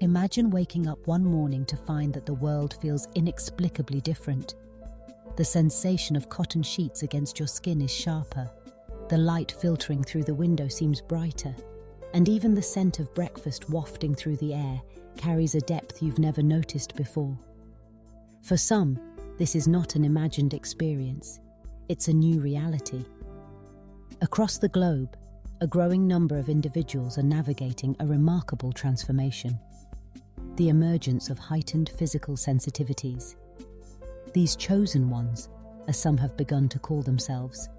Imagine waking up one morning to find that the world feels inexplicably different. The sensation of cotton sheets against your skin is sharper. The light filtering through the window seems brighter, and even the scent of breakfast wafting through the air carries a depth you've never noticed before. For some, this is not an imagined experience. It's a new reality. Across the globe, a growing number of individuals are navigating a remarkable transformation: the emergence of heightened physical sensitivities. These chosen ones, as some have begun to call themselves,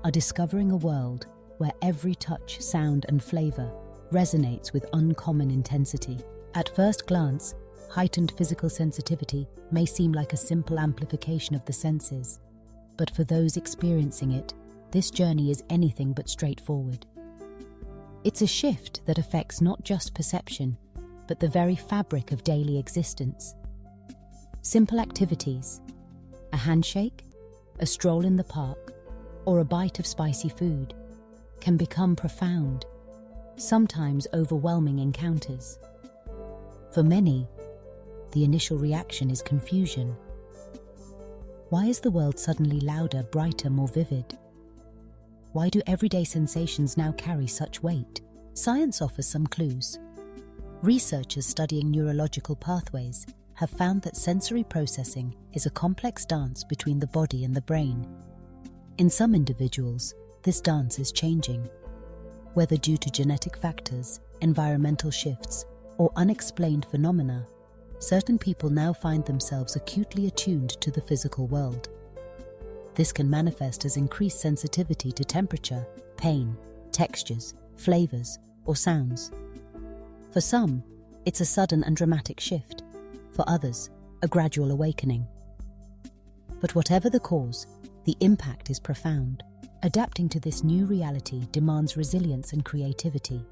are discovering a world where every touch, sound, and flavor resonates with uncommon intensity. At first glance, heightened physical sensitivity may seem like a simple amplification of the senses, but for those experiencing it, this journey is anything but straightforward. It's a shift that affects not just perception, but the very fabric of daily existence. Simple activities, a handshake, a stroll in the park, or a bite of spicy food, can become profound, sometimes overwhelming encounters. For many, the initial reaction is confusion. Why is the world suddenly louder, brighter, more vivid? Why do everyday sensations now carry such weight? Science offers some clues. Researchers studying neurological pathways have found that sensory processing is a complex dance between the body and the brain. In some individuals, this dance is changing. Whether due to genetic factors, environmental shifts, or unexplained phenomena, certain people now find themselves acutely attuned to the physical world. This can manifest as increased sensitivity to temperature, pain, textures, flavors, or sounds. For some, it's a sudden and dramatic shift. For others, a gradual awakening. But whatever the cause, the impact is profound. Adapting to this new reality demands resilience and creativity.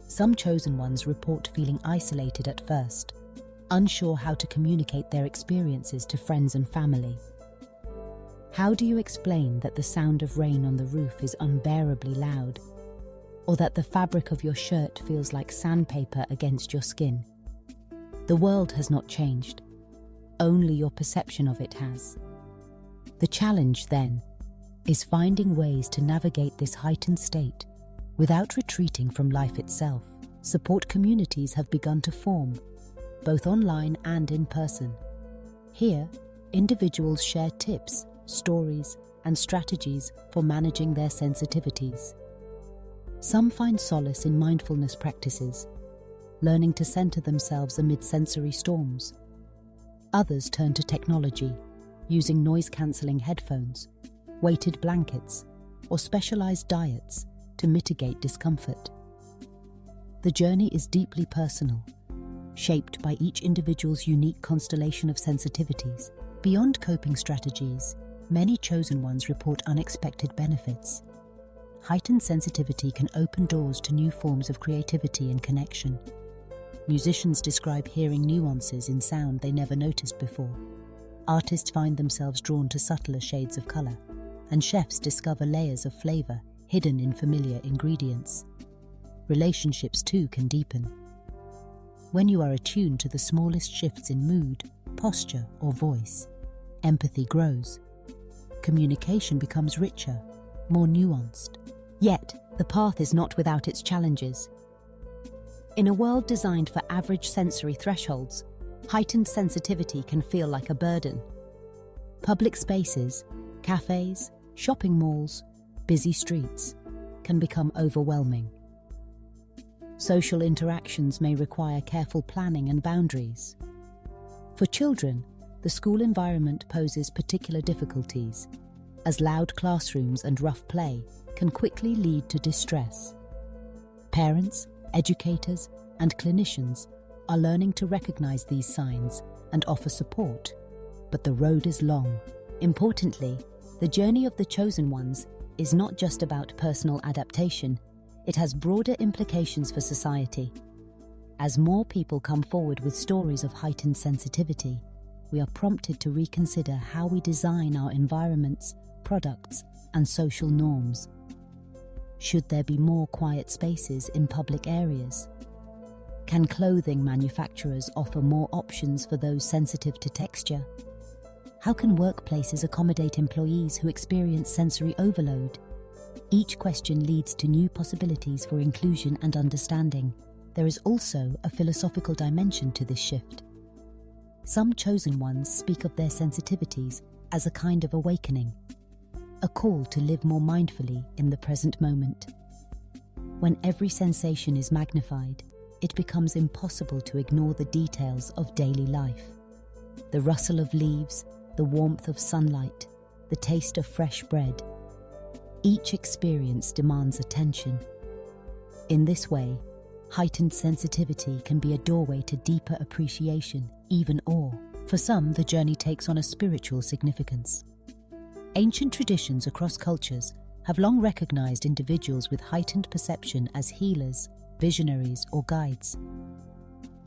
Some chosen ones report feeling isolated at first, unsure how to communicate their experiences to friends and family. How do you explain that the sound of rain on the roof is unbearably loud, or that the fabric of your shirt feels like sandpaper against your skin? The world has not changed. Only your perception of it has. The challenge, then, is finding ways to navigate this heightened state without retreating from life itself. Support communities have begun to form, both online and in person. Here, individuals share tips, stories, and strategies for managing their sensitivities. Some find solace in mindfulness practices, learning to center themselves amid sensory storms. Others turn to technology, using noise-cancelling headphones, weighted blankets, or specialized diets to mitigate discomfort. The journey is deeply personal, shaped by each individual's unique constellation of sensitivities. Beyond coping strategies, many chosen ones report unexpected benefits. Heightened sensitivity can open doors to new forms of creativity and connection. Musicians describe hearing nuances in sound they never noticed before. Artists find themselves drawn to subtler shades of color, and chefs discover layers of flavor hidden in familiar ingredients. Relationships, too, can deepen. When you are attuned to the smallest shifts in mood, posture, or voice, empathy grows. Communication becomes richer, more nuanced. Yet, the path is not without its challenges. In a world designed for average sensory thresholds, heightened sensitivity can feel like a burden. Public spaces, cafes, shopping malls, busy streets can become overwhelming. Social interactions may require careful planning and boundaries. For children, the school environment poses particular difficulties, as loud classrooms and rough play can quickly lead to distress. Parents, educators, and clinicians are learning to recognize these signs and offer support, but the road is long. Importantly, the journey of the chosen ones is not just about personal adaptation, it has broader implications for society. As more people come forward with stories of heightened sensitivity, we are prompted to reconsider how we design our environments, products, and social norms. Should there be more quiet spaces in public areas? Can clothing manufacturers offer more options for those sensitive to texture? How can workplaces accommodate employees who experience sensory overload? Each question leads to new possibilities for inclusion and understanding. There is also a philosophical dimension to this shift. Some chosen ones speak of their sensitivities as a kind of awakening, a call to live more mindfully in the present moment. When every sensation is magnified, it becomes impossible to ignore the details of daily life. The rustle of leaves, the warmth of sunlight, the taste of fresh bread. Each experience demands attention. In this way, heightened sensitivity can be a doorway to deeper appreciation, even awe. For some, the journey takes on a spiritual significance. Ancient traditions across cultures have long recognized individuals with heightened perception as healers, visionaries, or guides.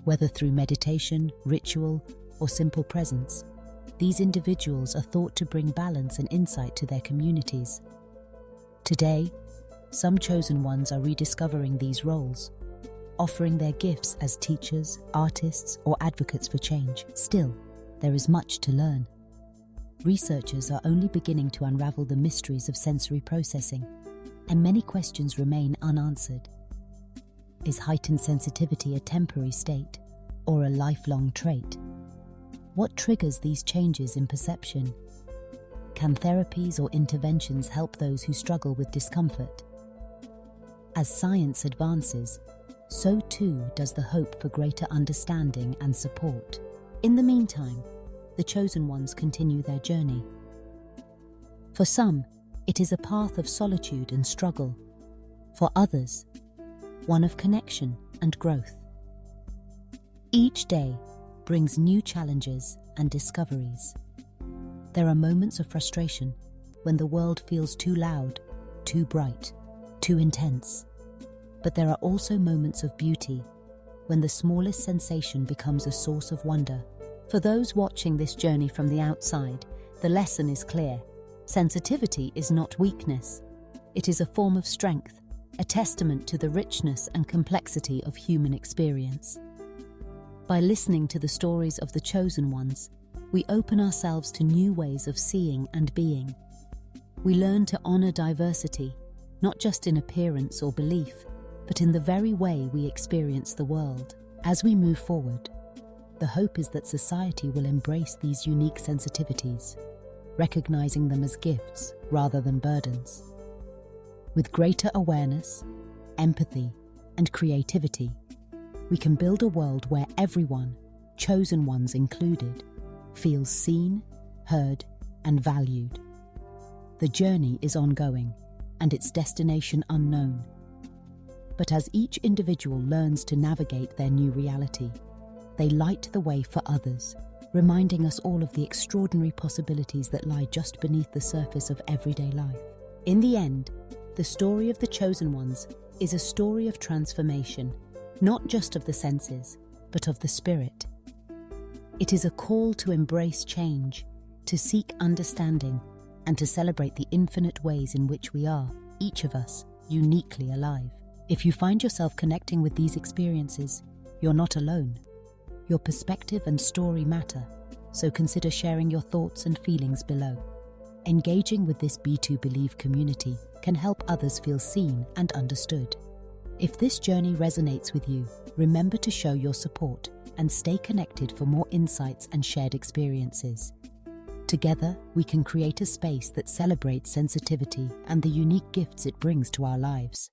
Whether through meditation, ritual, or simple presence, these individuals are thought to bring balance and insight to their communities. Today, some chosen ones are rediscovering these roles, offering their gifts as teachers, artists, or advocates for change. Still, there is much to learn. Researchers are only beginning to unravel the mysteries of sensory processing, and many questions remain unanswered. Is heightened sensitivity a temporary state or a lifelong trait? What triggers these changes in perception? Can therapies or interventions help those who struggle with discomfort? As science advances, so too does the hope for greater understanding and support. In the meantime, the chosen ones continue their journey. For some, it is a path of solitude and struggle. For others, one of connection and growth. Each day brings new challenges and discoveries. There are moments of frustration when the world feels too loud, too bright, too intense. But there are also moments of beauty when the smallest sensation becomes a source of wonder. For those watching this journey from the outside, the lesson is clear. Sensitivity is not weakness. It is a form of strength, a testament to the richness and complexity of human experience. By listening to the stories of the chosen ones, we open ourselves to new ways of seeing and being. We learn to honor diversity, not just in appearance or belief, but in the very way we experience the world. As we move forward, the hope is that society will embrace these unique sensitivities, recognizing them as gifts rather than burdens. With greater awareness, empathy, and creativity, we can build a world where everyone, chosen ones included, feels seen, heard, and valued. The journey is ongoing, and its destination unknown. But as each individual learns to navigate their new reality, they light the way for others, reminding us all of the extraordinary possibilities that lie just beneath the surface of everyday life. In the end, the story of the chosen ones is a story of transformation, not just of the senses, but of the spirit. It is a call to embrace change, to seek understanding, and to celebrate the infinite ways in which we are, each of us, uniquely alive. If you find yourself connecting with these experiences, you're not alone. Your perspective and story matter, so consider sharing your thoughts and feelings below. Engaging with this B2 Believe community can help others feel seen and understood. If this journey resonates with you, remember to show your support and stay connected for more insights and shared experiences. Together, we can create a space that celebrates sensitivity and the unique gifts it brings to our lives.